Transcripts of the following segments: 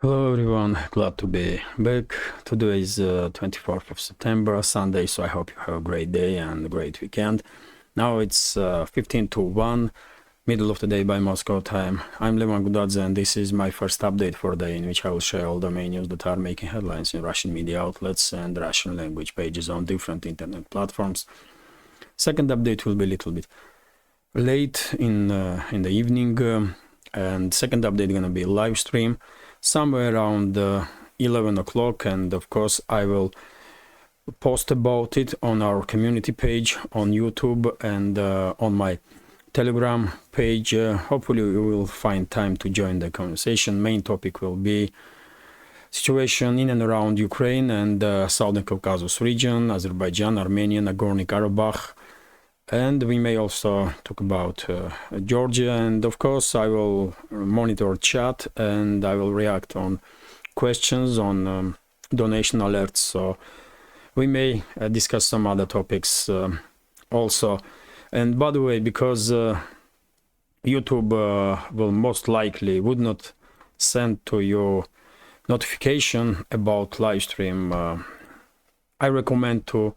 Hello everyone, glad to be back. Today is 24th of September, Sunday, so I hope you have a great day and a great weekend. Now it's 15 to 1, middle of the day by Moscow time. I'm Leopard and this is my first update for the day in which I will share all the main news that are making headlines in Russian media outlets and Russian language pages on different internet platforms. Second update will be a little bit late in the evening, and second update gonna be live stream somewhere around 11 o'clock, and of course I will post about it on our community page on YouTube and on my Telegram page. Hopefully you will find time to join the conversation. Main topic will be situation in and around Ukraine and Southern Caucasus region, Azerbaijan, Armenia, Nagorno-Karabakh, and we may also talk about Georgia, and of course I will monitor chat and I will react on questions, on donation alerts, so we may discuss some other topics also. And by the way, because YouTube will most likely would not send to you notification about live stream, I recommend to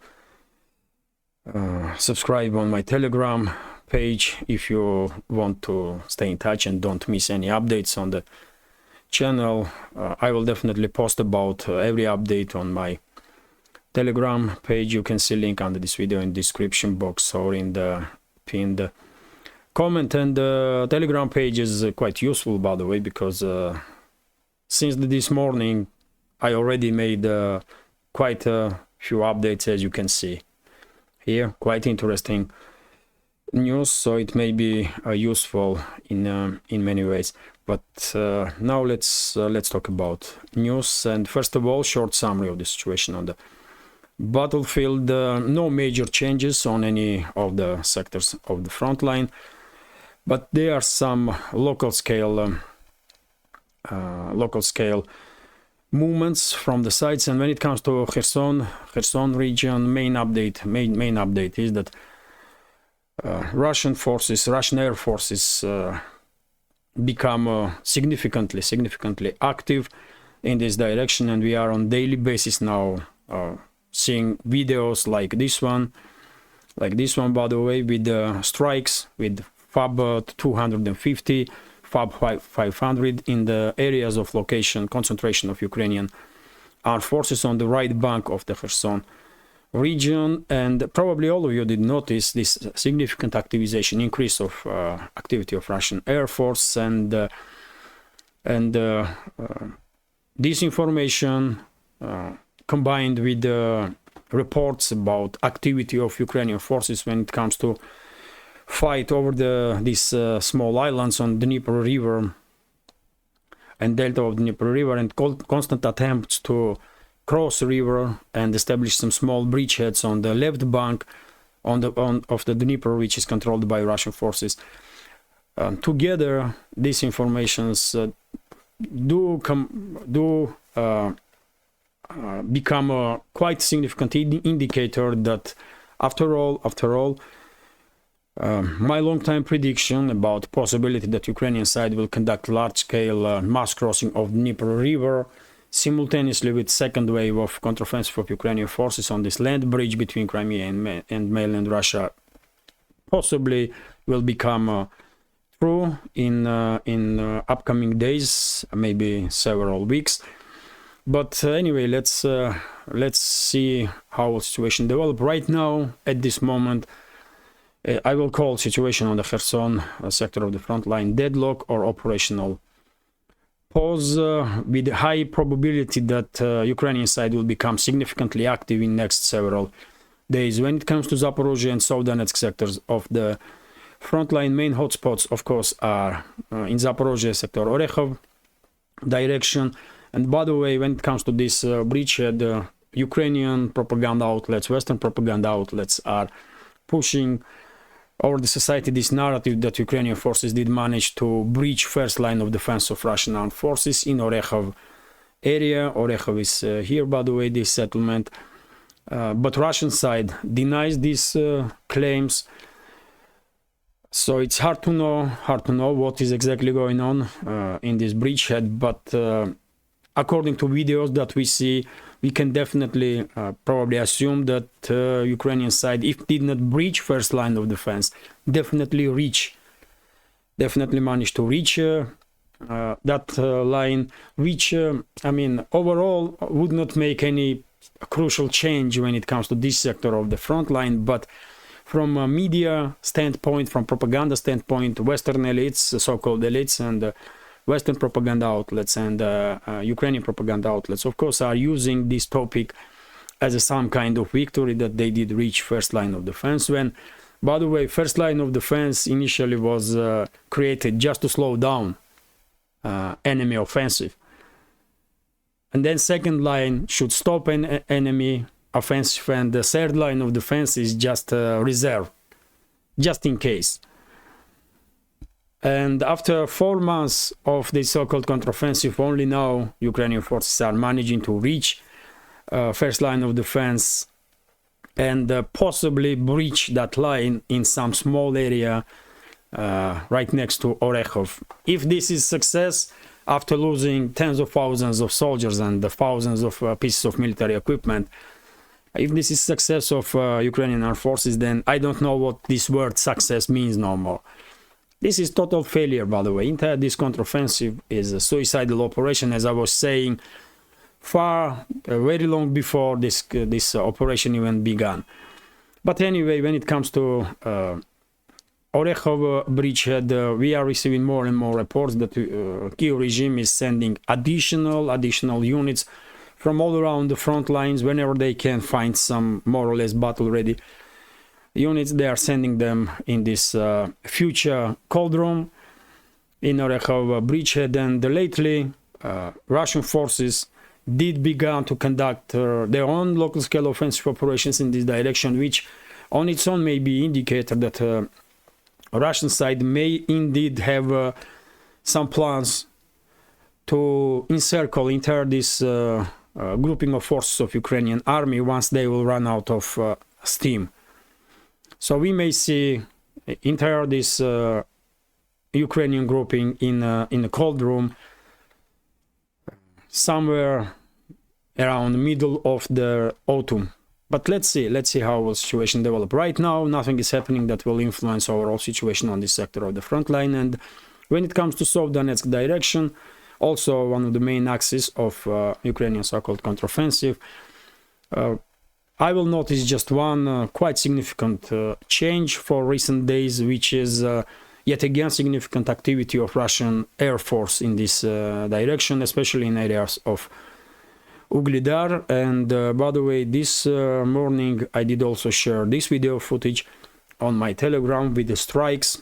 subscribe on my Telegram page if you want to stay in touch and don't miss any updates on the channel. I will definitely post about every update on my Telegram page. You can see link under this video in the description box or in the pinned comment. And the Telegram page is quite useful, by the way, because since this morning I already made quite a few updates, as you can see here. Quite interesting news, so it may be useful in many ways. But now let's talk about news. And first of all, short summary of the situation on the battlefield. No major changes on any of the sectors of the front line, but there are some local scale movements from the sides. And when it comes to Kherson region, main update is that Russian Air Forces become significantly active in this direction, and we are on daily basis now seeing videos like this one, by the way, with strikes with FAB 250, FAB 500 in the areas of concentration of Ukrainian armed forces on the right bank of the Kherson region. And probably all of you did notice this significant increase of activity of Russian Air Force, and this information combined with reports about activity of Ukrainian forces when it comes to fight over these small islands on the Dnieper River and delta of the Dnieper River, and constant attempts to cross the river and establish some small bridgeheads on the left bank of the Dnieper, which is controlled by Russian forces. Together, these informations do become a quite significant indicator that after all, my long-time prediction about the possibility that Ukrainian side will conduct large-scale mass crossing of Dnieper River simultaneously with second wave of counteroffensive of Ukrainian forces on this land bridge between Crimea and mainland Russia possibly will become true in upcoming days, maybe several weeks. But anyway, let's see how the situation develops. Right now, at this moment, I will call situation on the Kherson sector of the front line deadlock or operational pause, with high probability that Ukrainian side will become significantly active in next several days. When it comes to Zaporozhye and South Donetsk sectors of the front line, main hotspots, of course, are in Zaporozhye sector, Orekhov direction. And by the way, when it comes to this bridgehead, Ukrainian propaganda outlets, Western propaganda outlets are pushing over the society this narrative that Ukrainian forces did manage to breach first line of defense of Russian armed forces in Orekhov area. Orekhov is here, by the way, this settlement. But Russian side denies these claims. So it's hard to know what is exactly going on in this bridgehead. But according to videos that we see, we can definitely probably assume that Ukrainian side, if did not breach first line of defense, definitely managed to reach that line, which I mean, overall would not make any crucial change when it comes to this sector of the front line, but from a media standpoint, from propaganda standpoint, Western elites, so-called elites, and Western propaganda outlets and Ukrainian propaganda outlets, of course, are using this topic as some kind of victory that they did reach first line of defense. When, by the way, first line of defense initially was created just to slow down enemy offensive, and then second line should stop an enemy offensive, and the third line of defense is just reserve, just in case. And after 4 months of the so-called counteroffensive, only now Ukrainian forces are managing to reach first line of defense and possibly breach that line in some small area right next to Orekhov. If this is success, after losing tens of thousands of soldiers and thousands of pieces of military equipment, if this is success of Ukrainian armed forces, then I don't know what this word success means no more. This is total failure, by the way. Entire this counteroffensive is a suicidal operation, as I was saying, very long before this operation even began. But anyway, when it comes to Orekhov bridgehead, we are receiving more and more reports that Kyiv regime is sending additional units from all around the front lines. Whenever they can find some more or less battle-ready units, they are sending them in this future cauldron in Orekhov bridgehead. And lately, Russian forces did begin to conduct their own local-scale offensive operations in this direction, which on its own may be indicator that Russian side may indeed have some plans to encircle entire this grouping of forces of Ukrainian army once they will run out of steam. So we may see entire this Ukrainian grouping in a cold room somewhere around the middle of the autumn. But let's see how the situation develops. Right now, nothing is happening that will influence overall situation on this sector of the front line. And when it comes to South Donetsk direction, also one of the main axes of Ukrainian so-called counteroffensive, I will notice just one quite significant change for recent days, which is yet again significant activity of Russian Air Force in this direction, especially in areas of Ugledar. And by the way, this morning I did also share this video footage on my Telegram with the strikes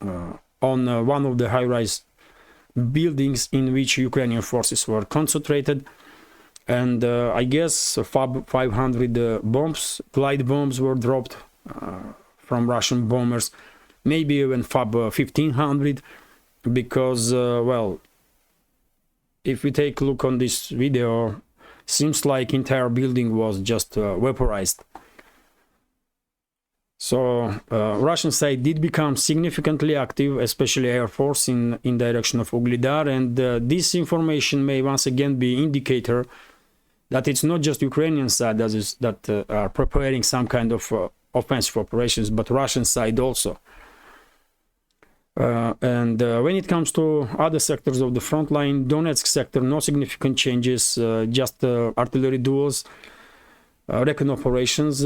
on one of the high-rise buildings in which Ukrainian forces were concentrated. And I guess 500 bombs, glide bombs were dropped from Russian bombers, maybe even 1500, because, well, if we take a look on this video, seems like entire building was just vaporized. So Russian side did become significantly active, especially Air Force in direction of Ugledar, and this information may once again be indicator that it's not just Ukrainian side that are preparing some kind of offensive operations, but Russian side also. And when it comes to other sectors of the front line, Donetsk sector, no significant changes, just artillery duels, recon operations,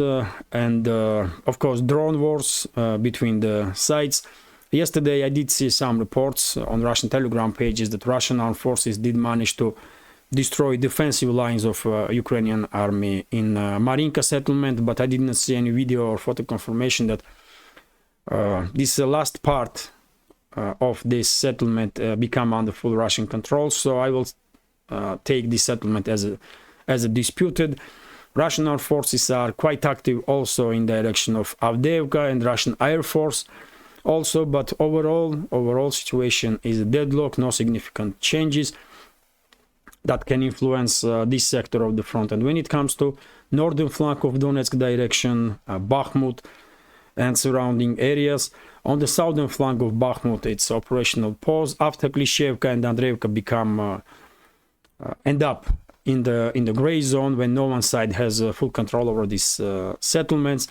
and of course drone wars between the sides. Yesterday I did see some reports on Russian Telegram pages that Russian armed forces did manage to destroy defensive lines of Ukrainian army in Marinka settlement, but I did not see any video or photo confirmation that this last part of this settlement become under full Russian control. So I will take this settlement as a disputed. Russian armed forces are quite active also in direction of Avdiivka and Russian Air Force also, but overall situation is a deadlock, no significant changes that can influence this sector of the front. And when it comes to northern flank of Donetsk direction, Bakhmut and surrounding areas, on the southern flank of Bakhmut, it's operational pause. After Klishevka and Andreevka become end up in the gray zone when no one side has full control over these settlements.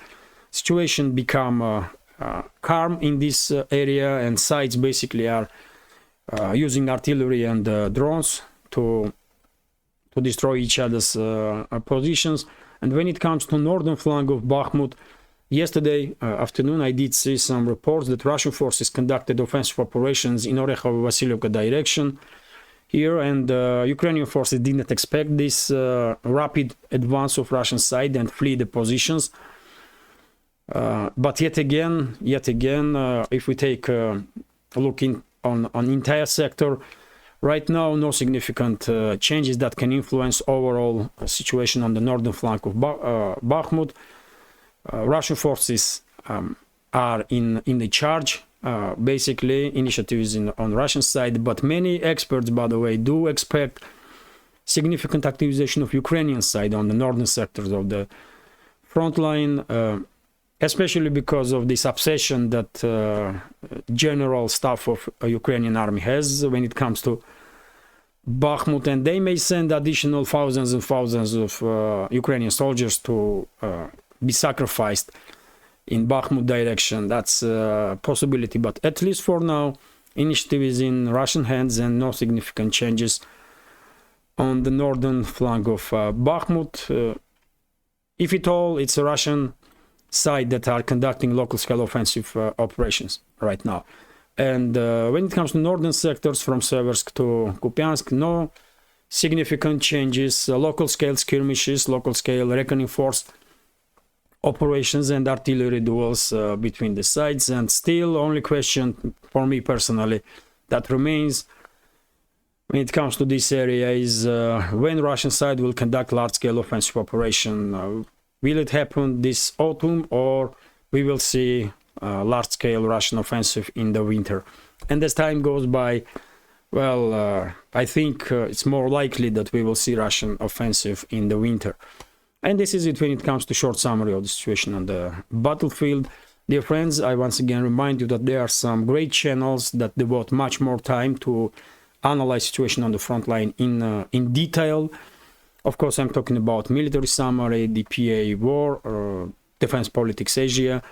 Situation become calm in this area, and sides basically are using artillery and drones to destroy each other's positions. And when it comes to northern flank of Bakhmut, yesterday afternoon I did see some reports that Russian forces conducted offensive operations in Orekhovo-Vasilievka direction here, and Ukrainian forces did not expect this rapid advance of Russian side and flee the positions. But yet again, if we take a look on entire sector, right now no significant changes that can influence overall situation on the northern flank of Bakhmut. Russian forces are in the charge. Basically, initiative is on Russian side, but many experts, by the way, do expect significant activization of Ukrainian side on the northern sectors of the front line, especially because of this obsession that general staff of a Ukrainian army has when it comes to Bakhmut, and they may send additional thousands and thousands of Ukrainian soldiers to be sacrificed in Bakhmut direction. That's a possibility, but at least for now, initiative is in Russian hands and no significant changes on the northern flank of Bakhmut. If at all, it's a Russian side that are conducting local scale offensive operations right now. And when it comes to northern sectors from Seversk to Kupiansk, no significant changes, local scale skirmishes, local scale reckoning force operations and artillery duels between the sides. And still only question for me personally that remains when it comes to this area is when Russian side will conduct large scale offensive operation. Will it happen this autumn, or we will see large scale Russian offensive in the winter? And as time goes by, well, I think it's more likely that we will see Russian offensive in the winter. And this is it when it comes to short summary of the situation on the battlefield. Dear friends, I once again remind you that there are some great channels that devote much more time to analyze situation on the front line in detail. Of course, I'm talking about Military Summary, DPA War, Defense Politics Asia,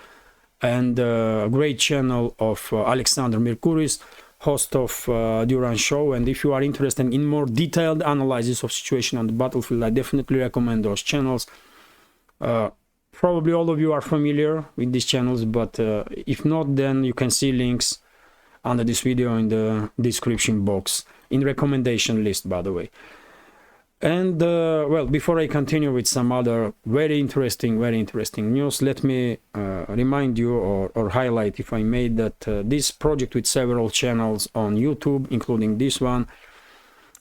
and a great channel of Alexander Mercuris, host of Duran Show. And if you are interested in more detailed analysis of situation on the battlefield, I definitely recommend those channels. Probably all of you are familiar with these channels, but if not, then you can see links under this video in the description box, in recommendation list, by the way. And well, before I continue with some other very interesting news, let me remind you or highlight, if I may, that this project with several channels on YouTube, including this one,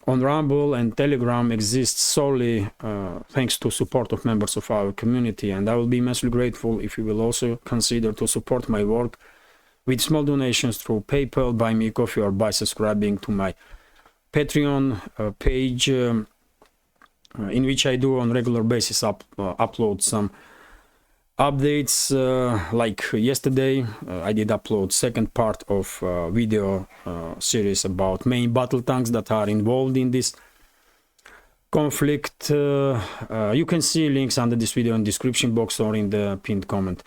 on Rumble and Telegram, exists solely thanks to support of members of our community. And I will be immensely grateful if you will also consider to support my work with small donations through PayPal, Buy Me Coffee, or by subscribing to my Patreon page, in which I do on regular basis upload some updates. Like yesterday, I did upload second part of video series about main battle tanks that are involved in this conflict. You can see links under this video in the description box or in the pinned comment.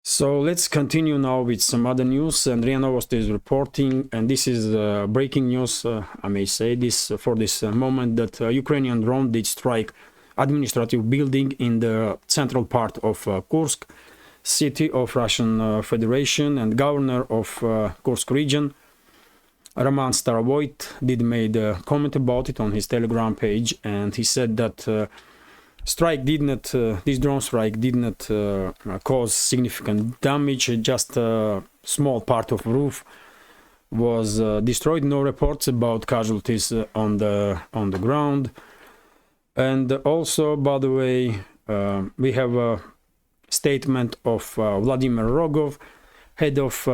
So let's continue now with some other news. And RIA Novosti is reporting, and this is breaking news, I may say this for this moment, that Ukrainian drone did strike administrative building in the central part of Kursk city of Russian Federation, and governor of Kursk region, Roman Starovoyt, did made a comment about it on his Telegram page, and he said that this drone strike did not cause significant damage. Just a small part of roof was destroyed. No reports about casualties on the ground. And also, by the way, we have a statement of Vladimir Rogov, head of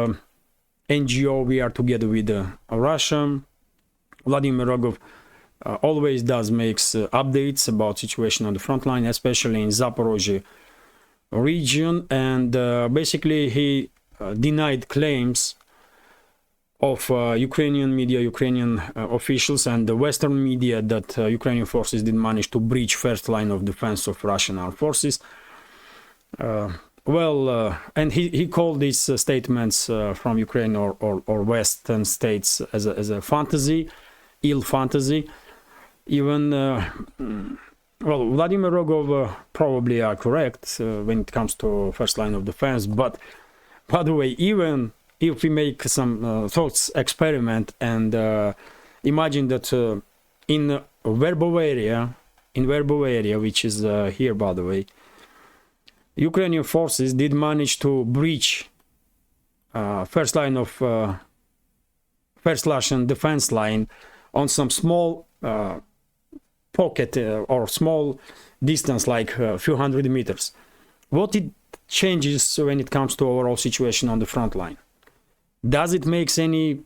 NGO We Are Together with Russia. Vladimir Rogov always makes updates about situation on the front line, especially in Zaporozhye region, and basically he denied claims of Ukrainian media, Ukrainian officials, and the Western media that Ukrainian forces did manage to breach first line of defense of Russian armed forces. And he called these statements from Ukraine or Western states as a fantasy, ill fantasy. Even Vladimir Rogov probably are correct when it comes to first line of defense. But by the way, even if we make some thoughts experiment and imagine that in Verbov area, which is here, by the way, Ukrainian forces did manage to breach first Russian defense line on some small pocket or small distance, like a few hundred meters. What it changes when it comes to overall situation on the front line? Does it make any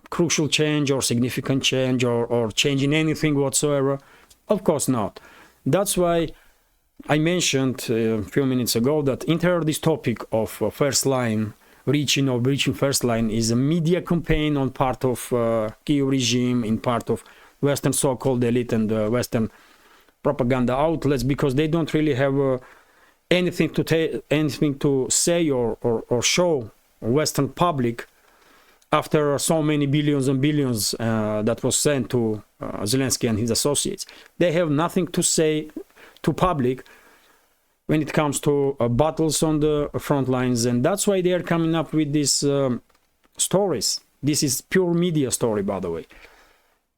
crucial change or significant change or change in anything whatsoever? Of course not. That's why I mentioned a few minutes ago that entire this topic of first line, reaching or breaching first line, is a media campaign on part of Kyiv regime, in part of Western so-called elite and Western propaganda outlets, because they don't really have anything to say or show Western public after so many billions and billions that was sent to Zelensky and his associates. They have nothing to say to public when it comes to battles on the front lines, and that's why they are coming up with these stories. This is pure media story, by the way,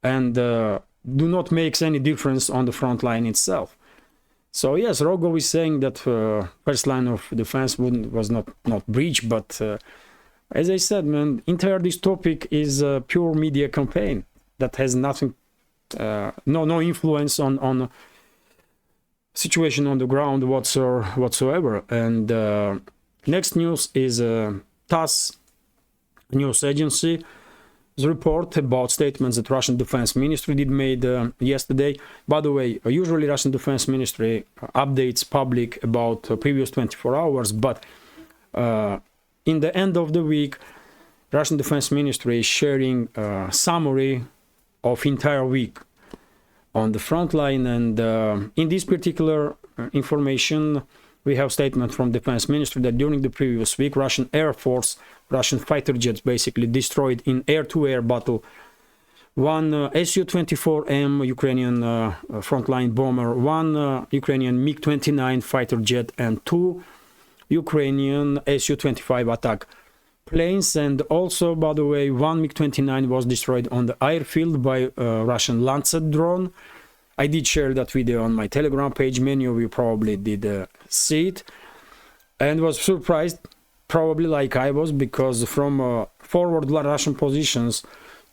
and do not make any difference on the front line itself. So yes, Rogov is saying that first line of defense was not breached, but as I said, man, entire this topic is a pure media campaign that has nothing, no influence on situation on the ground whatsoever. And next news is TASS news agency. The report about statements that Russian Defense Ministry did made yesterday. By the way, usually Russian Defense Ministry updates public about previous 24 hours, but in the end of the week, Russian Defense Ministry is sharing a summary of entire week on the front line, and in this particular information, we have statement from Defense Ministry that during the previous week, Russian Air Force, Russian fighter jets basically destroyed in air-to-air battle one Su-24M Ukrainian frontline bomber, one Ukrainian MiG-29 fighter jet, and two Ukrainian Su-25 attack planes. And also, by the way, one MiG-29 was destroyed on the airfield by a Russian Lancet drone. I did share that video on my Telegram page. Many of you probably did see it, and was surprised, probably like I was, because from forward Russian positions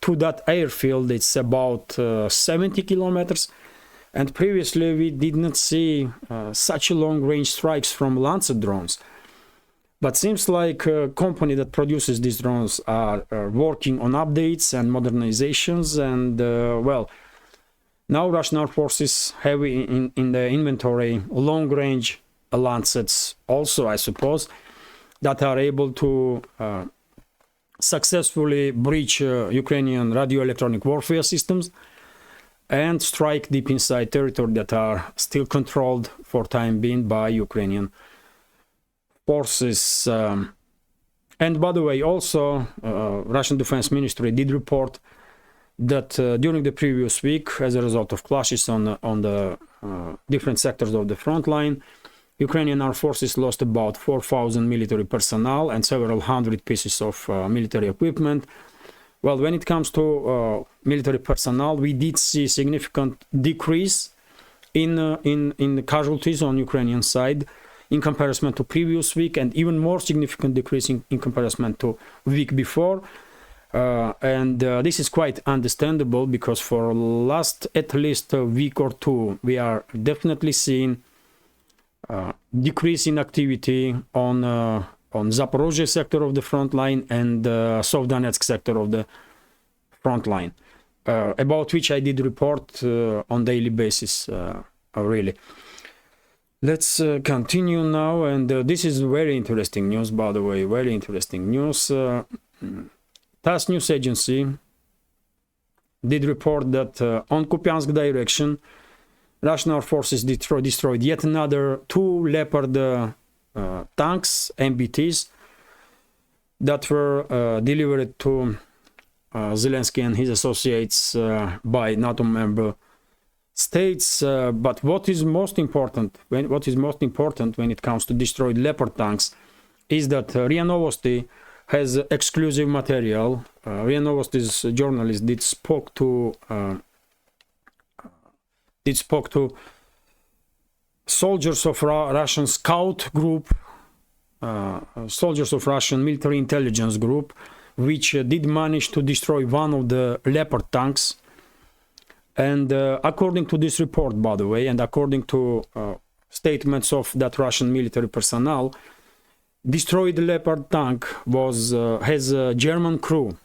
to that airfield, it's about 70 kilometers. And previously, we did not see such a long-range strikes from Lancet drones. But seems like a company that produces these drones are working on updates and modernizations. And, well, now Russian Armed Forces have in the inventory long-range Lancets also, I suppose, that are able to successfully breach Ukrainian radio-electronic warfare systems and strike deep inside territory that are still controlled for time being by Ukrainian forces. And by the way, also Russian Defense Ministry did report that during the previous week, as a result of clashes on the different sectors of the front line, Ukrainian armed forces lost about 4,000 military personnel and several hundred pieces of military equipment. Well, when it comes to military personnel, we did see significant decrease in casualties on Ukrainian side in comparison to previous week, and even more significant decrease in comparison to week before. And this is quite understandable, because for last at least a week or two, we are definitely seeing decrease in activity on Zaporozhye sector of the front line and Sovdanetsk sector of the front line, about which I did report on daily basis, really. Let's continue now, and this is very interesting news, by the way, very interesting news. TASS news agency did report that on Kupiansk direction, Russian armed forces destroyed yet another 2 Leopard tanks, MBTs, that were delivered to Zelensky and his associates by NATO member states. But what is most important when it comes to destroyed Leopard tanks is that RIA Novosti has exclusive material. RIA Novosti's journalist did spoke to soldiers of Russian scout group, soldiers of Russian military intelligence group, which did manage to destroy one of the Leopard tanks. And according to this report, by the way, and according to statements of that Russian military personnel, destroyed Leopard tank has a German crew,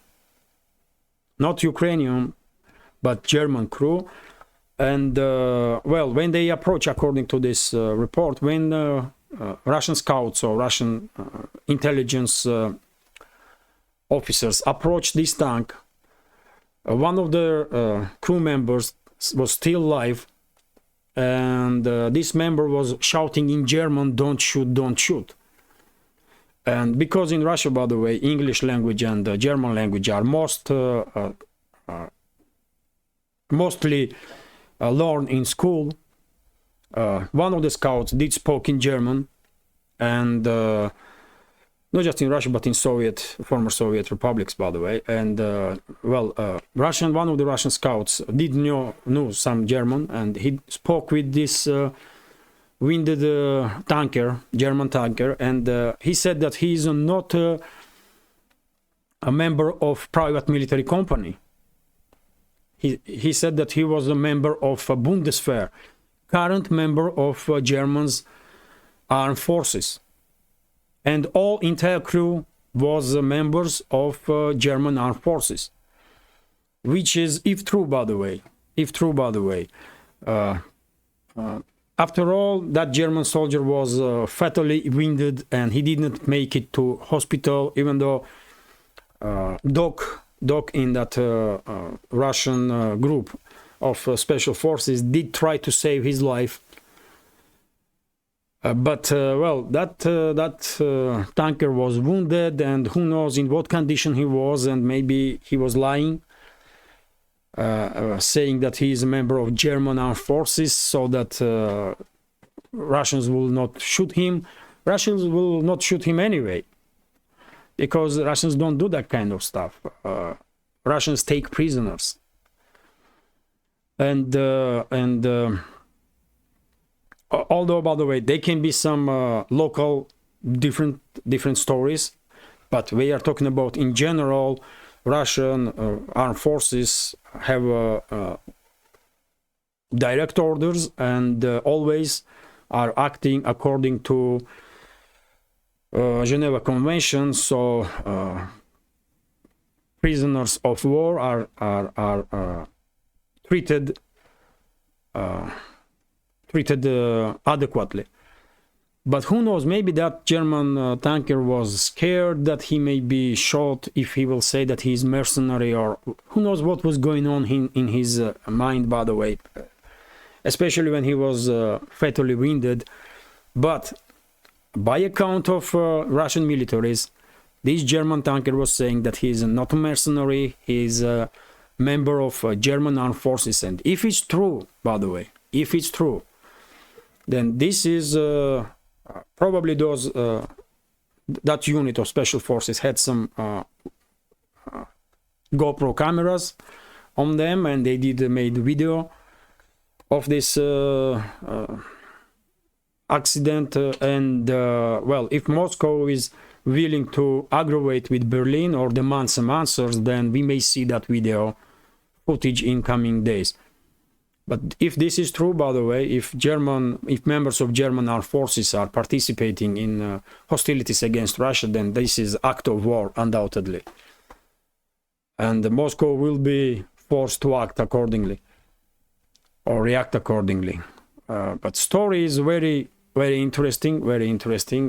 not Ukrainian, but German crew. And well, when they approach, according to this report, when Russian scouts or Russian intelligence officers approached this tank, one of the crew members was still alive, and this member was shouting in German, "Don't shoot, don't shoot." And because in Russia, by the way, English language and German language are mostly learned in school, one of the scouts did spoke in German, and not just in Russia, but in former Soviet republics, by the way. And well, one of the Russian scouts did know some German, and he spoke with this wounded German tanker, and he said that he is not a member of private military company. He said that he was a member of Bundeswehr, current member of German's armed forces. And all entire crew was members of German armed forces, which is, if true, by the way, after all, that German soldier was fatally wounded, and he didn't make it to hospital, even though Doc in that Russian group of special forces did try to save his life. But well, that tanker was wounded, and who knows in what condition he was, and maybe he was lying, saying that he is a member of German armed forces, so that Russians will not shoot him. Russians will not shoot him anyway, because Russians don't do that kind of stuff. Russians take prisoners, and although, by the way, there can be some local different stories, but we are talking about in general, Russian armed forces have direct orders, and always are acting according to Geneva Convention. So prisoners of war are treated adequately. But who knows, maybe that German tanker was scared that he may be shot if he will say that he is mercenary, or who knows what was going on in his mind, by the way, especially when he was fatally wounded. But by account of Russian militaries, this German tanker was saying that he is not a mercenary, he is a member of German armed forces. And if it's true, by the way, if it's true, then this is probably that unit of special forces had some GoPro cameras on them, and they made video of this accident. And well, if Moscow is willing to aggravate with Berlin or demand some answers, then we may see that video footage in coming days. But if this is true, by the way, if members of German armed forces are participating in hostilities against Russia, then this is act of war, undoubtedly. And Moscow will be forced to act accordingly, or react accordingly. But story is very, very interesting,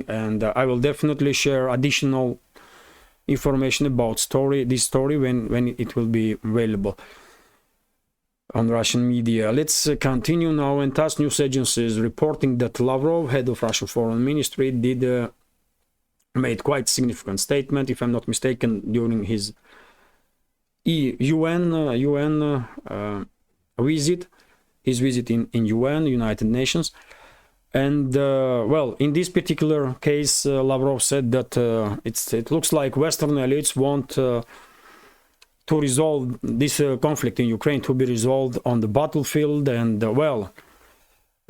and I will definitely share additional information about this story when it will be available on Russian media. Let's continue now. And TASS news agencies reporting that Lavrov, head of Russian Foreign Ministry, made quite significant statement, if I'm not mistaken, during his UN visit, his visit in UN, United Nations. And well, in this particular case, Lavrov said that it looks like Western elites want to resolve this conflict in Ukraine to be resolved on the battlefield. And well,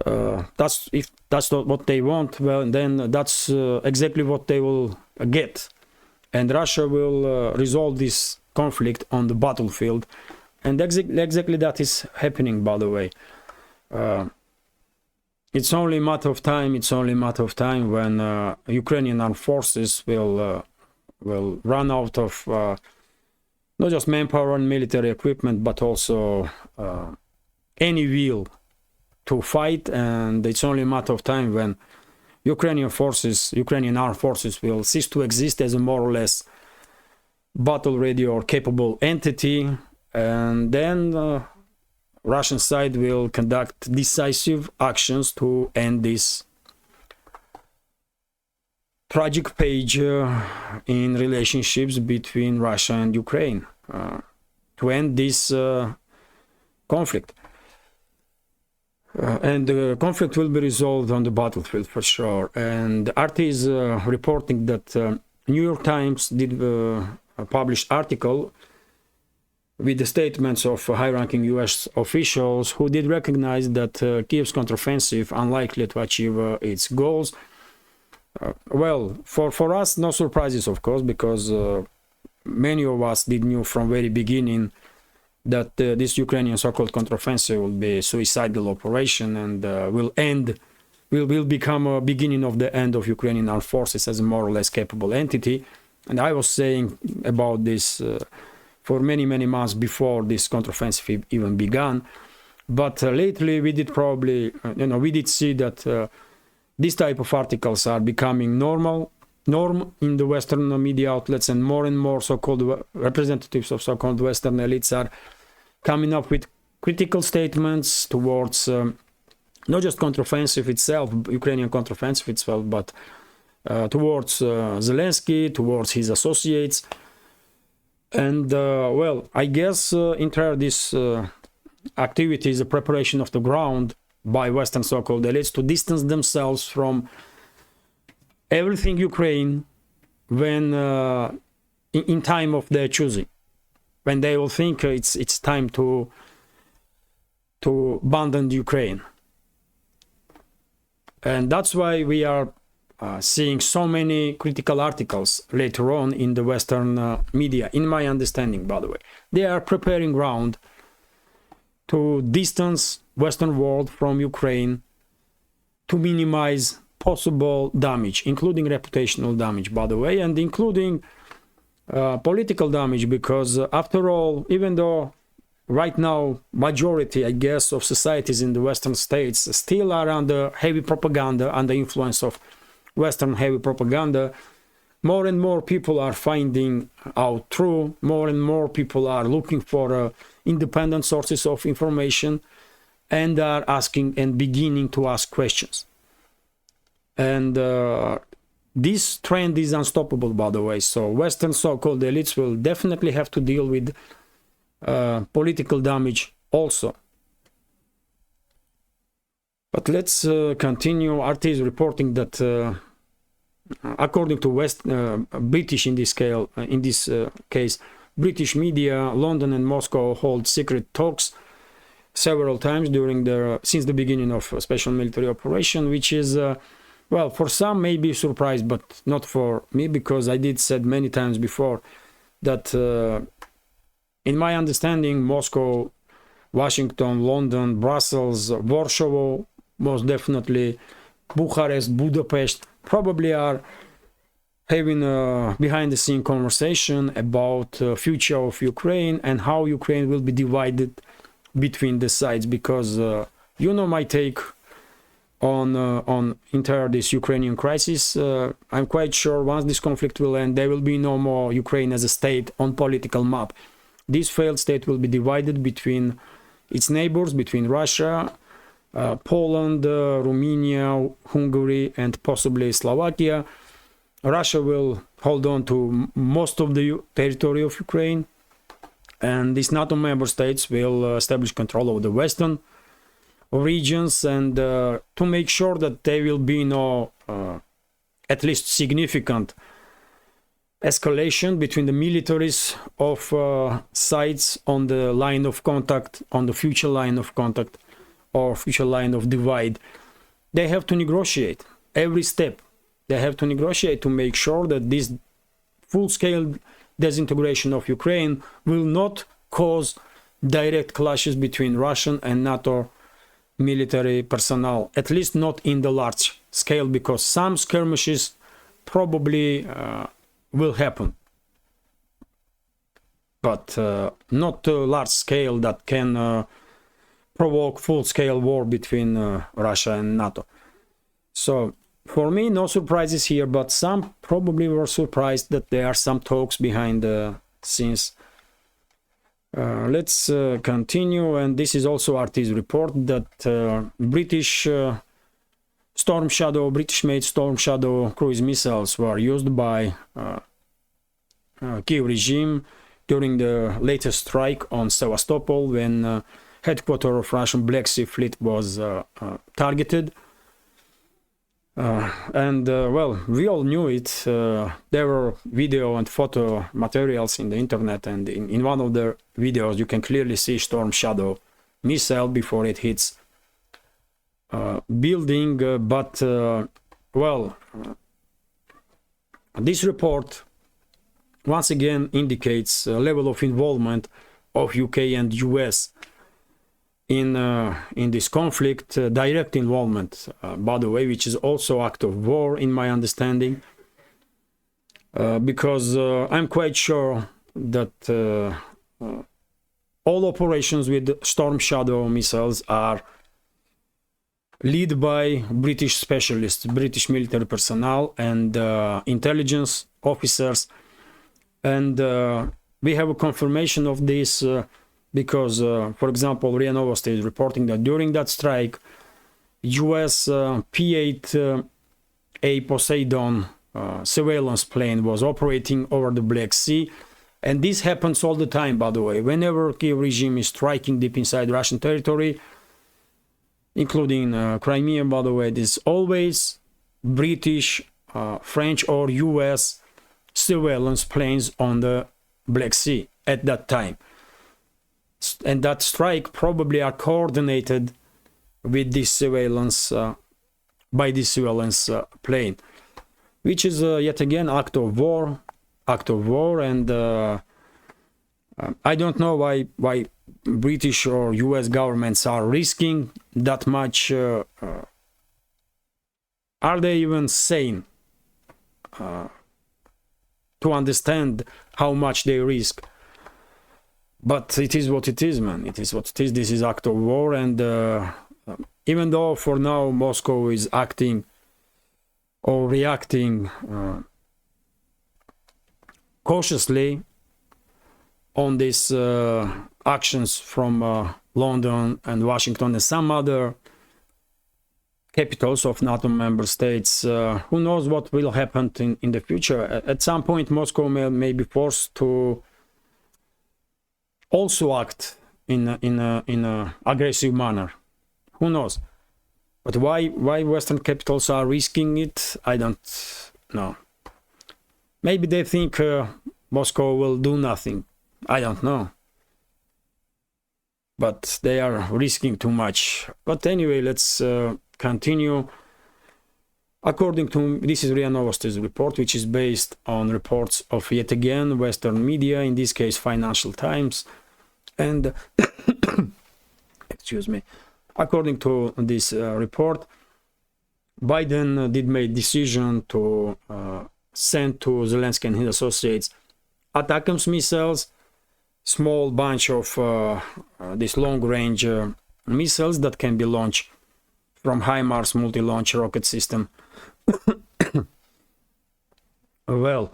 if that's not what they want, well, then that's exactly what they will get. And Russia will resolve this conflict on the battlefield. And exactly that is happening, by the way. It's only a matter of time. It's only a matter of time when Ukrainian armed forces will run out of not just manpower and military equipment, but also any will to fight. And it's only a matter of time when Ukrainian armed forces will cease to exist as a more or less battle-ready or capable entity, and then Russian side will conduct decisive actions to end this tragic page in relationships between Russia and Ukraine, to end this conflict. And the conflict will be resolved on the battlefield for sure. And RT is reporting that New York Times did publish article with the statements of high-ranking US officials who did recognize that Kyiv's counteroffensive unlikely to achieve its goals. Well, for us, no surprises, of course, because many of us did knew from very beginning that this Ukrainian so-called counteroffensive will be a suicidal operation and will become a beginning of the end of Ukrainian armed forces as a more or less capable entity. And I was saying about this for many months before this counteroffensive even began. But lately we did we did see that this type of articles are becoming norm in the Western media outlets, and more so-called representatives of so-called Western elites are coming up with critical statements towards not just counteroffensive itself, Ukrainian counteroffensive itself, but towards Zelensky, towards his associates. And well, I guess entire this activity is a preparation of the ground by Western so-called elites to distance themselves from everything Ukraine when in time of their choosing, when they will think it's time to abandon Ukraine. And that's why we are seeing so many critical articles later on in the Western media, in my understanding, by the way. They are preparing ground to distance Western world from Ukraine, to minimize possible damage, including reputational damage, by the way, and including political damage, because after all, even though right now majority, I guess, of societies in the Western states still are under heavy propaganda, under influence of Western heavy propaganda, more and more people are finding out true, more and more people are looking for independent sources of information and are asking and beginning to ask questions. And this trend is unstoppable, by the way. So Western so-called elites will definitely have to deal with political damage also. But let's continue. RT is reporting that according to British in this case, British media, London and Moscow hold secret talks several times since the beginning of a special military operation, which is well, for some may be a surprise, but not for me, because I did said many times before that in my understanding, Moscow, Washington, London, Brussels, Warsaw, most definitely Bucharest, Budapest, probably are having a behind-the-scene conversation about future of Ukraine and how Ukraine will be divided between the sides, because you know my take on entire this Ukrainian crisis. I'm quite sure once this conflict will end, there will be no more Ukraine as a state on political map. This failed state will be divided between its neighbors, between Russia, Poland, Romania, Hungary, and possibly Slovakia. Russia will hold on to most of the territory of Ukraine, and these NATO member states will establish control over the western regions, and to make sure that there will be no at least significant escalation between the militaries of sides on the line of contact, on the future line of contact or future line of divide. They have to negotiate every step. They have to negotiate to make sure that this full-scale disintegration of Ukraine will not cause direct clashes between Russian and NATO military personnel, at least not in the large scale, because some skirmishes probably will happen, but not a large scale that can provoke full-scale war between Russia and NATO. So for me, no surprises here, but some probably were surprised that there are some talks behind the scenes. Let's continue, and this is also RT's report that British Storm Shadow, British-made Storm Shadow cruise missiles were used by Kyiv regime during the latest strike on Sevastopol, when headquarters of Russian Black Sea Fleet was targeted. Well, we all knew it. There were video and photo materials in the internet, and in one of the videos you can clearly see Storm Shadow missile before it hits building. Well, this report once again indicates a level of involvement of UK and US in this conflict, direct involvement, by the way, which is also act of war in my understanding, because I'm quite sure that all operations with Storm Shadow missiles are led by British specialists, British military personnel and intelligence officers, and we have a confirmation of this because, for example, RIA Novosti is reporting that during that strike, US P-8A Poseidon surveillance plane was operating over the Black Sea, and this happens all the time, by the way. Whenever Kyiv regime is striking deep inside Russian territory, including Crimea, by the way, there's always British, French or US surveillance planes on the Black Sea at that time. And that strike probably are coordinated with this surveillance by this surveillance plane, which is yet again act of war, and I don't know why British or US governments are risking that much. Are they even sane to understand how much they risk? But it is what it is, man. It is what it is. This is act of war, and even though for now Moscow is acting or reacting cautiously on these actions from London and Washington and some other capitals of NATO member states, who knows what will happen in the future. At some point, Moscow may be forced to also act in a aggressive manner. Who knows? But why Western capitals are risking it, I don't know. Maybe they think Moscow will do nothing. I don't know. But they are risking too much. But anyway, let's continue. According to, this is RIA Novosti's report, which is based on reports of yet again Western media, in this case Financial Times, and excuse me. According to this report, Biden did make decision to send to Zelensky and his associates ATACMS missiles, small bunch of these long-range missiles that can be launched from HIMARS multi-launch rocket system. Well,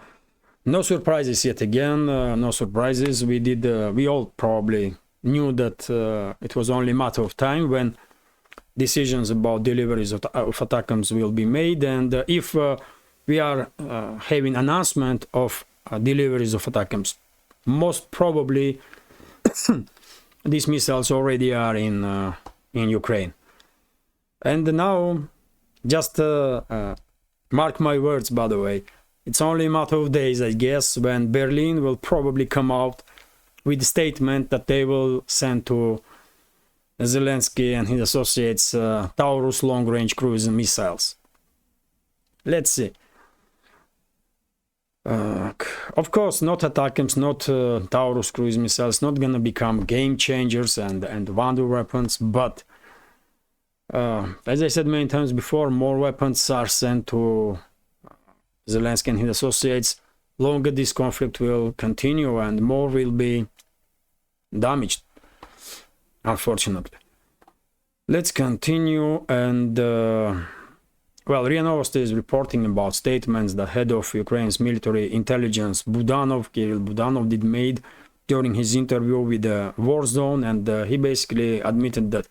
no surprises yet again, no surprises. We all probably knew that it was only a matter of time when decisions about deliveries of ATACMS will be made, and if we are having announcement of deliveries of ATACMS, most probably these missiles already are in Ukraine. And now, just mark my words, by the way, it's only a matter of days, I guess, when Berlin will probably come out with a statement that they will send to Zelensky and his associates Taurus long-range cruise missiles. Let's see. Of course, not ATACMS, not Taurus cruise missiles, not gonna become game changers and wonder weapons, but as I said many times before, more weapons are sent to Zelensky and his associates, longer this conflict will continue and more will be damaged, unfortunately. Let's continue. And well, RIA Novosti is reporting about statements that head of Ukraine's military intelligence Budanov, Kirill Budanov, did made during his interview with the War Zone, and he basically admitted that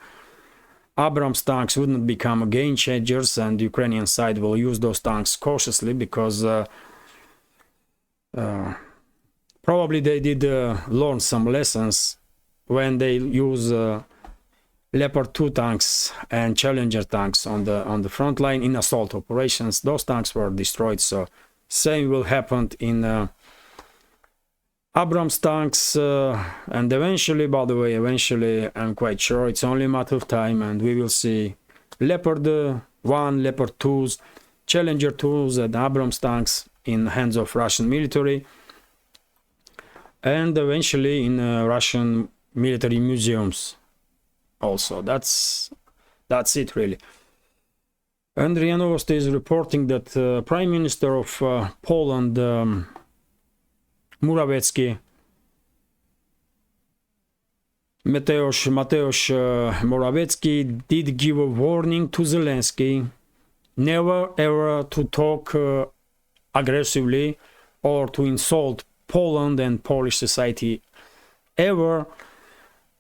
Abrams tanks would not become game changers, and the Ukrainian side will use those tanks cautiously because probably they did learn some lessons when they use Leopard 2 tanks and Challenger tanks on the front line in assault operations. Those tanks were destroyed, so same will happen in Abrams tanks, and eventually, by the way, I'm quite sure it's only a matter of time, and we will see Leopard 1, Leopard 2s, Challenger 2s, and Abrams tanks in the hands of Russian military, and eventually in Russian military museums. Also, that's it really. And RIA Novosti is reporting that Prime Minister of Poland, Mateusz Morawiecki, did give a warning to Zelensky never ever to talk aggressively or to insult Poland and Polish society ever.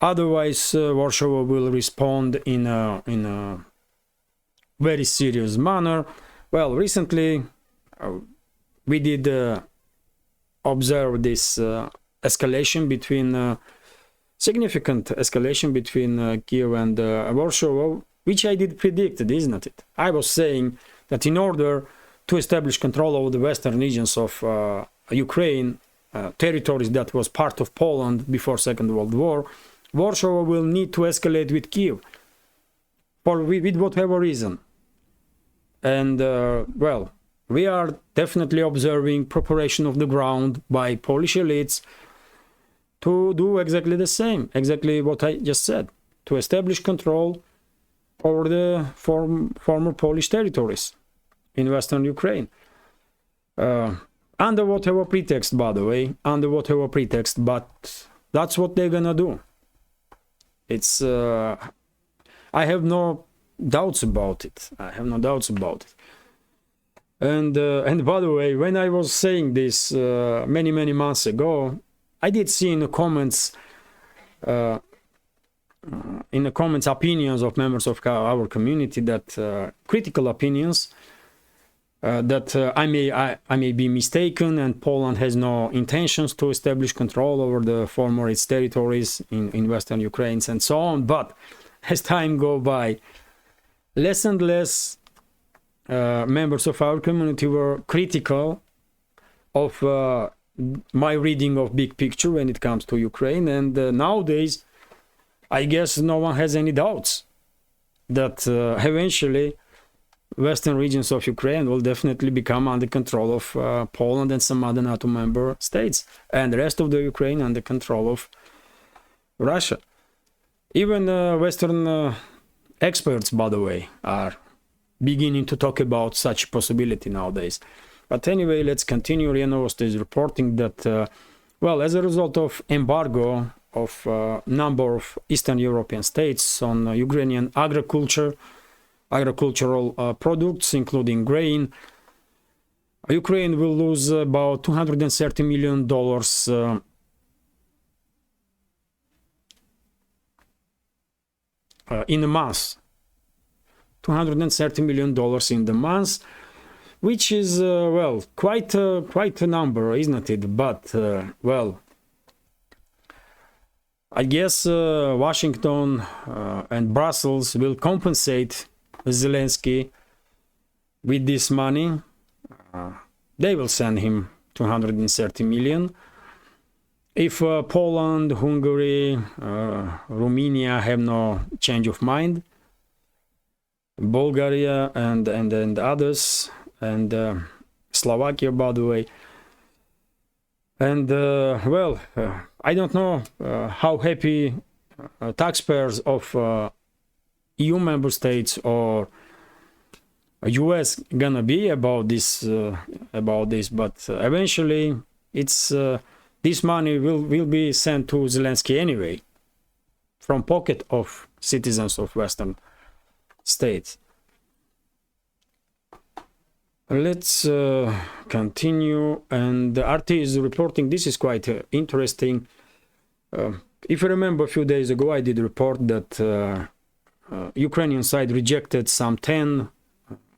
Otherwise, Warsaw will respond in a very serious manner. Well, recently we did observe this escalation between significant escalation between Kyiv and Warsaw, which I did predict, isn't it? I was saying that in order to establish control over the western regions of Ukraine, territories that was part of Poland before Second World War, Warsaw will need to escalate with Kyiv with whatever reason. And well, we are definitely observing preparation of the ground by Polish elites to do exactly the same, exactly what I just said, to establish control over the former Polish territories in western Ukraine. Under whatever pretext, by the way, under whatever pretext, but that's what they're gonna do. It's I have no doubts about it. I have no doubts about it. And by the way, when I was saying this many months ago, I did see in the comments opinions of members of our community that critical opinions that I may be mistaken, and Poland has no intentions to establish control over the former its territories in western Ukraine and so on. But as time goes by, less and less members of our community were critical of my reading of big picture when it comes to Ukraine, and nowadays I guess no one has any doubts that eventually western regions of Ukraine will definitely become under control of Poland and some other NATO member states, and the rest of the Ukraine under control of Russia. Even Western experts, by the way, are beginning to talk about such a possibility nowadays. But anyway, let's continue. RIA Novosti is reporting that, well, as a result of embargo of number of Eastern European states on Ukrainian agriculture, agricultural products, including grain. Ukraine will lose about $230 million in a month. $230 million in the month, which is, well, quite a number, isn't it? But, well, I guess Washington and Brussels will compensate Zelensky with this money. They will send him 230 million. If Poland, Hungary, Romania have no change of mind, Bulgaria and others, and Slovakia, by the way, and well, I don't know how happy taxpayers of EU member states or US gonna be about this, but eventually it's this money will be sent to Zelensky anyway, from pocket of citizens of Western states. Let's continue, and the RT is reporting, this is quite interesting. If you remember, a few days ago I did report that Ukrainian side rejected some 10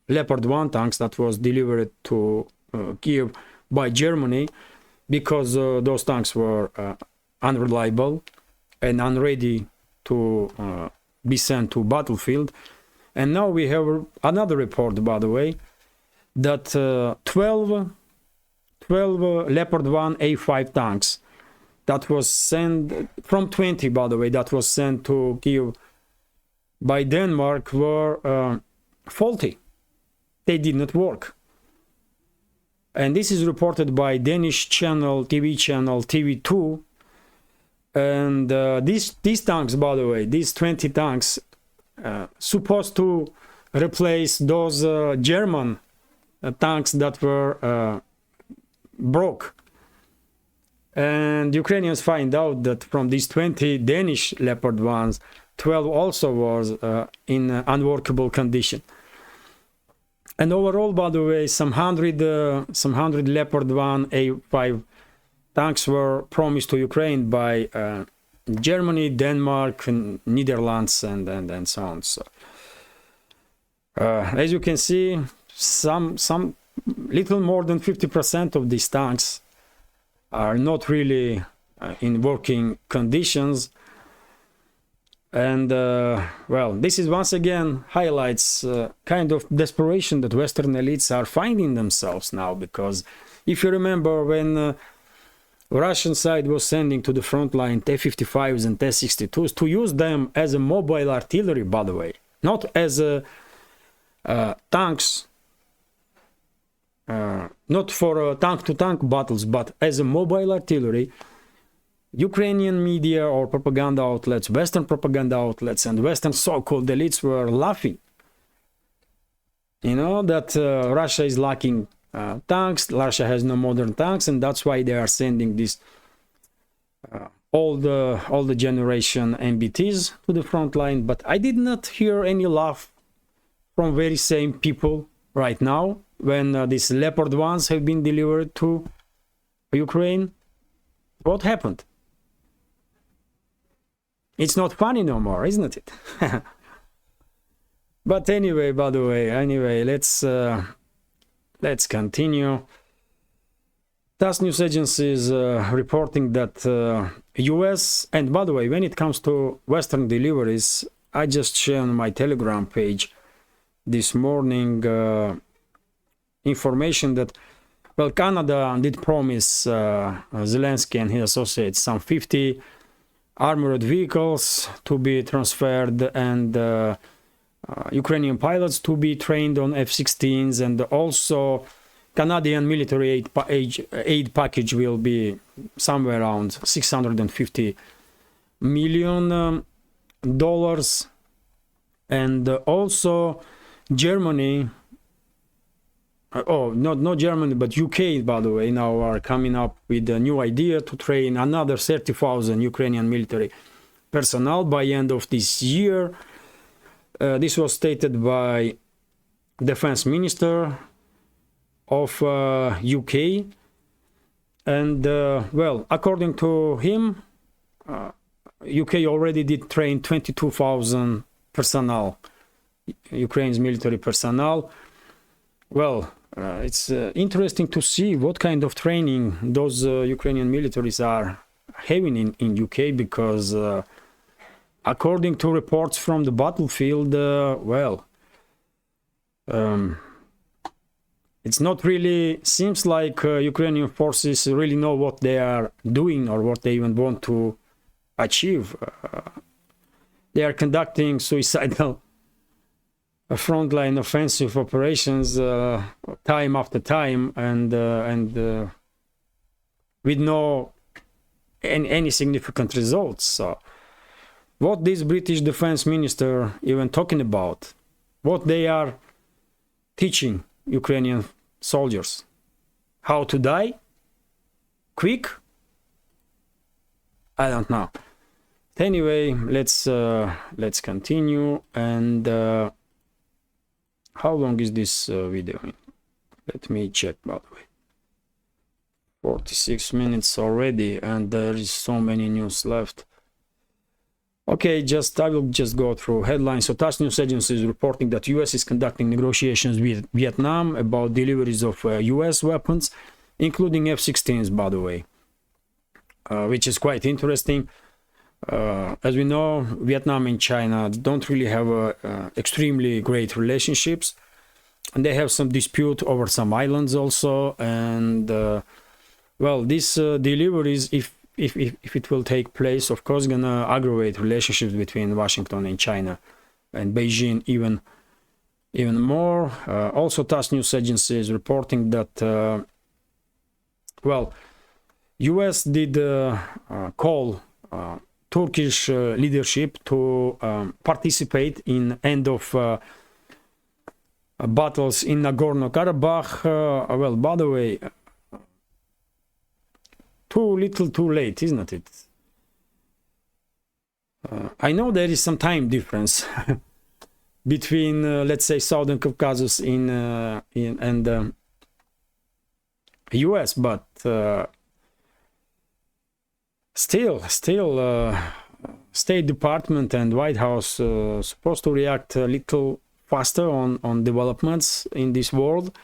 Leopard 1 tanks that was delivered to Kyiv by Germany because those tanks were unreliable and unready to be sent to battlefield. And now we have another report, by the way, that 12 Leopard 1 A5 tanks that was sent from 20, by the way, that was sent to Kyiv by Denmark were faulty. They did not work. And this is reported by Danish channel, TV channel TV2. And these tanks, by the way, these 20 tanks, supposed to replace those German tanks that were broke. And Ukrainians find out that from these 20 Danish Leopard 1s, 12 also was in unworkable condition. And overall, by the way, some 100 Leopard 1 A5 tanks were promised to Ukraine by Germany, Denmark, Netherlands, and so on. So, as you can see, some little more than 50% of these tanks are not really in working conditions. And well, this is once again highlights kind of desperation that Western elites are finding themselves now, because if you remember when Russian side was sending to the front line T-55s and T-62s to use them as a mobile artillery, by the way, not as tanks, not for tank-to-tank battles, but as a mobile artillery. Ukrainian media or propaganda outlets, Western propaganda outlets, and Western so-called elites were laughing. You know, that Russia is lacking tanks, Russia has no modern tanks, and that's why they are sending these all the generation MBTs to the front line. But I did not hear any laugh from very same people right now when these Leopard 1s have been delivered to Ukraine. What happened? It's not funny no more, isn't it? But anyway, by the way, let's continue. TASS news agency is reporting that US, and by the way, when it comes to Western deliveries, I just shared on my Telegram page this morning information that, well, Canada did promise Zelensky and his associates some 50 armored vehicles to be transferred, and Ukrainian pilots to be trained on F-16s, and also Canadian military aid package will be somewhere around $650 million, and also Germany, not Germany, but UK, by the way, now are coming up with a new idea to train another 30,000 Ukrainian military personnel by end of this year. This was stated by Defense Minister of UK, and well, according to him, UK already did train 22,000 personnel, Ukraine's military personnel. Well, it's interesting to see what kind of training those Ukrainian militaries are having in UK, because according to reports from the battlefield, well, it's not really, seems like Ukrainian forces really know what they are doing or what they even want to achieve. They are conducting suicidal frontline offensive operations time after time, and with no any significant results. So what this British defense minister even talking about, what they are teaching Ukrainian soldiers, how to die quick, I don't know. Anyway, let's continue. And how long is this video? Let me check, by the way. 46 minutes already, and there is so many news left. Okay, I will just go through headlines. So TASS news agency is reporting that US is conducting negotiations with Vietnam about deliveries of US weapons, including F-16s, by the way, which is quite interesting. As we know, Vietnam and China don't really have extremely great relationships, and they have some dispute over some islands also. And well, these deliveries, if it will take place, of course, gonna aggravate relationships between Washington and China and Beijing even more. Also, TASS news agency is reporting that well, US did call Turkish leadership to participate in end of battles in Nagorno-Karabakh. Well, by the way, too little too late, isn't it? I know there is some time difference between let's say Southern Caucasus and US, but still State Department and White House supposed to react a little faster on developments in this world,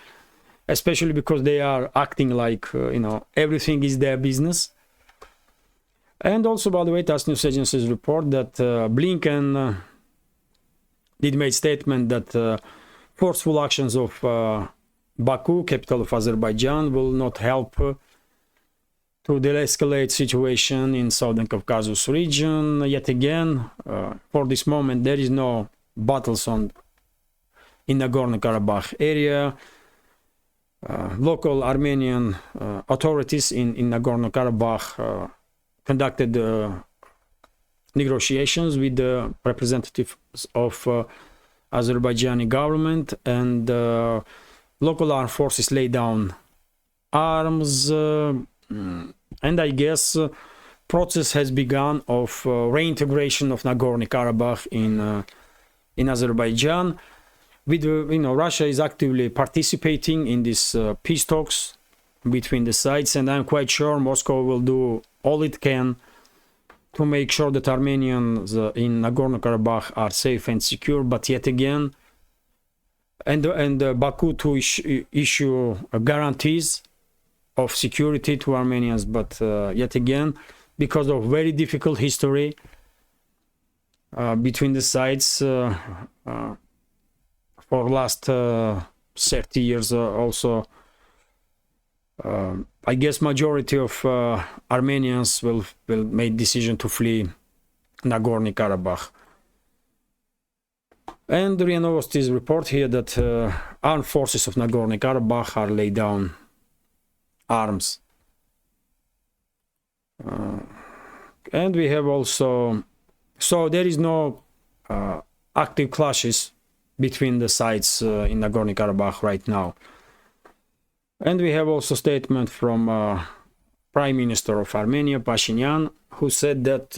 especially because they are acting like you know, everything is their business. And also, by the way, TASS news agencies report that Blinken did make statement that forceful actions of Baku, capital of Azerbaijan, will not help to de-escalate situation in Southern Caucasus region. Yet again, for this moment, there is no battles in Nagorno-Karabakh area. Local Armenian authorities in Nagorno-Karabakh conducted negotiations with the representatives of Azerbaijani government, and local armed forces lay down arms, and I guess process has begun of reintegration of Nagorno-Karabakh in Azerbaijan. With you know, Russia is actively participating in these peace talks between the sides, and I'm quite sure Moscow will do all it can to make sure that Armenians in Nagorno-Karabakh are safe and secure. But yet again, and Baku to issue guarantees of security to Armenians, but yet again, because of very difficult history between the sides for last 30 years also, I guess majority of Armenians will make decision to flee Nagorno-Karabakh. And RIA Novosti's report here that armed forces of Nagorno-Karabakh are laid down arms. And we have also, so there is no active clashes between the sides in Nagorno-Karabakh right now. And we have also statement from Prime Minister of Armenia, Pashinyan, who said that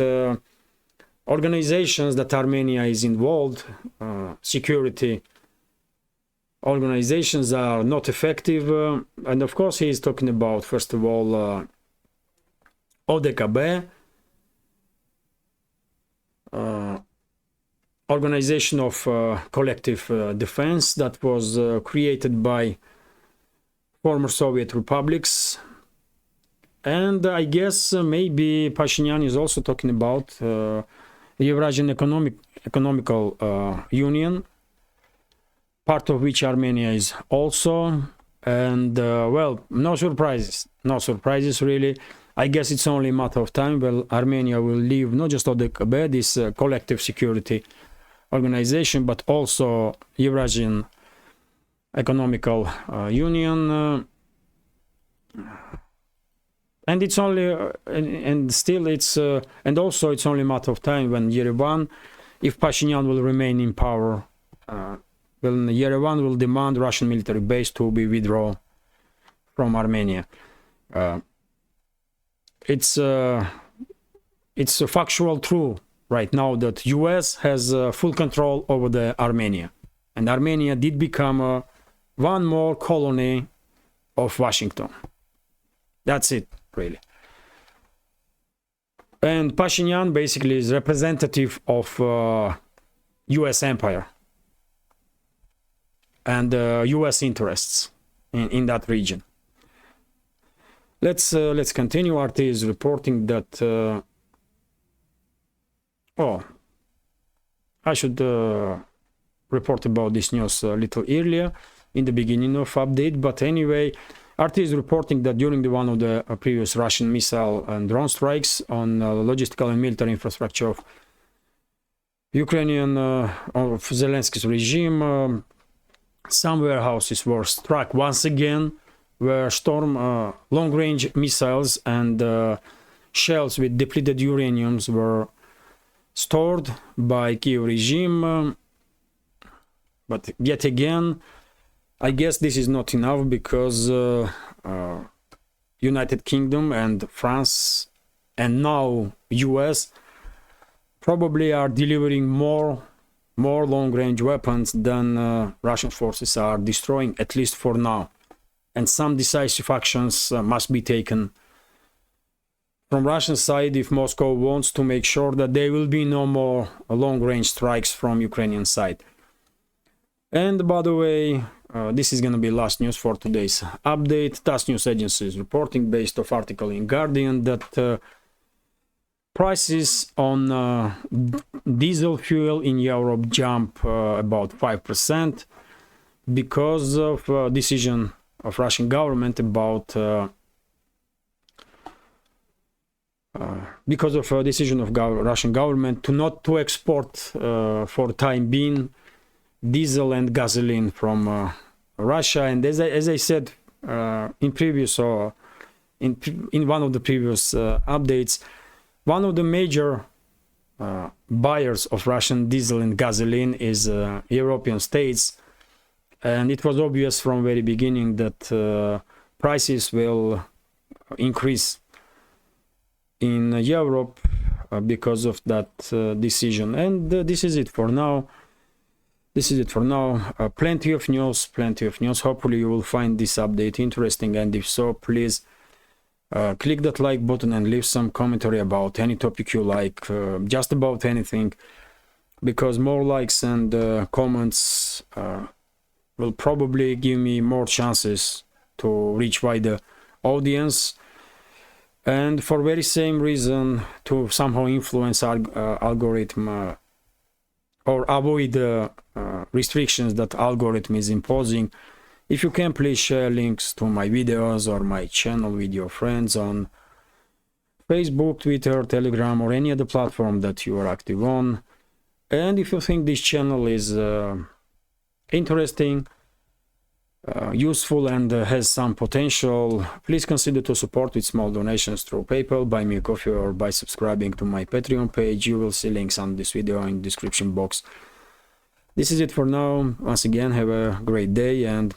organizations that Armenia is involved, security organizations, are not effective. And of course, he is talking about, first of all, ATACMS, organization of collective defense that was created by former Soviet republics. And I guess maybe Pashinyan is also talking about Eurasian Economical Union, part of which Armenia is also. And well, no surprises really. I guess it's only a matter of time. Well, Armenia will leave not just ATACMS, this collective security organization, but also Eurasian Economical Union. And it's only, and still it's, and also it's only a matter of time when Yerevan, if Pashinyan will remain in power, when Yerevan will demand Russian military base to be withdrawn from Armenia. It's a factual true right now that US has full control over the Armenia, and Armenia did become one more colony of Washington. That's it, really. And Pashinyan basically is representative of US empire and US interests in that region. Let's continue. RT is reporting that oh, I should report about this news a little earlier in the beginning of update, but anyway, RT is reporting that during one of the previous Russian missile and drone strikes on logistical and military infrastructure of Ukrainian of Zelensky's regime, some warehouses were struck once again, where storm long-range missiles and shells with depleted uraniums were stored by Kyiv regime. But yet again, I guess this is not enough, because United Kingdom and France and now US probably are delivering more long-range weapons than Russian forces are destroying, at least for now. And some decisive actions must be taken from Russian side if Moscow wants to make sure that there will be no more long-range strikes from Ukrainian side. And by the way, this is going to be last news for today's update. TASS news agency is reporting, based off article in Guardian, that prices on diesel fuel in Europe jump about 5% because of decision of Russian government about because of a decision of Russian government to not to export for time being diesel and gasoline from Russia. And as I said in previous or in one of the previous updates, one of the major buyers of Russian diesel and gasoline is European states, and it was obvious from very beginning that prices will increase in Europe because of that decision. And this is it for now. Plenty of news. Hopefully you will find this update interesting, and if so, please click that like button and leave some commentary about any topic you like, just about anything, because more likes and comments will probably give me more chances to reach wider audience, and for very same reason to somehow influence our algorithm or avoid the restrictions that algorithm is imposing. If you can, please share links to my videos or my channel with your friends on Facebook, Twitter, Telegram, or any other platform that you are active on. And if you think this channel is interesting, useful, and has some potential, please consider to support with small donations through PayPal, buy me a coffee, or by subscribing to my Patreon page. You will see links on this video in the description box. This is it for now. Once again, have a great day and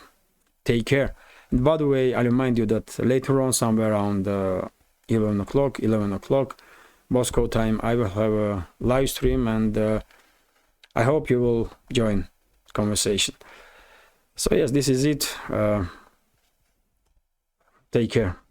take care. And by the way, I remind you that later on, somewhere around 11 o'clock, Moscow time, I will have a live stream, and I hope you will join the conversation. So yes, this is it. Take care.